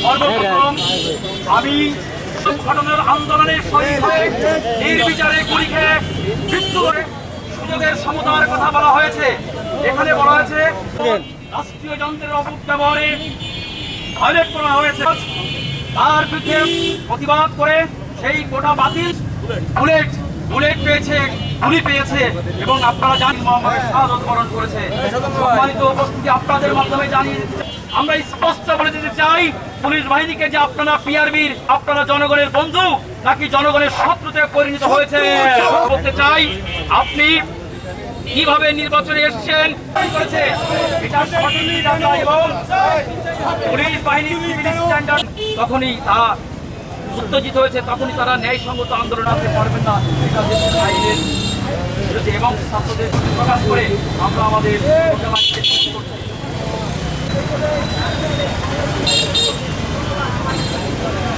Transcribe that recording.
সর্বপ্রথম আমি ঘটনার আন্দোলনের শহীদ হয়ে নির্বিচারে গুলি খেয়ে মৃত্যু করে সুযোগের সমতার কথা বলা হয়েছে। এখানে বলা হয়েছে রাষ্ট্রীয় যন্ত্রের অপব্যবহারে হাইলাইট করা হয়েছে। তার বিরুদ্ধে প্রতিবাদ করে সেই কোটা বাতিল বুলেট পেয়েছে, গুলি পেয়েছে এবং আপনারা জানেন মোহাম্মদের শাহাদাত বরণ করেছে। সম্মানিত উপস্থিতি, আপনাদের মাধ্যমে জানিয়ে দিতে চাই, আমরা স্পষ্ট বলে দিতে চাই পুলিশ বাহিনীকে যে আপনারা পিআরবির, আপনারা জনগণের বন্ধু নাকি জনগণের শত্রুতে পরিণত হয়েছে। বলতে চাই আপনি কিভাবে নির্বাচনে এসেছেন করেছে এটা সঠিক জানা এবং পুলিশ বাহিনীর সিভিল স্ট্যান্ডার্ড তখনই তারা উত্তেজিত হয়েছে, তখনই তারা ন্যায়সঙ্গত আন্দোলন আনতে পারবেন না। এটা দেশের আইনের বিরুদ্ধে এবং ছাত্রদের প্রকাশ করে আমরা আমাদের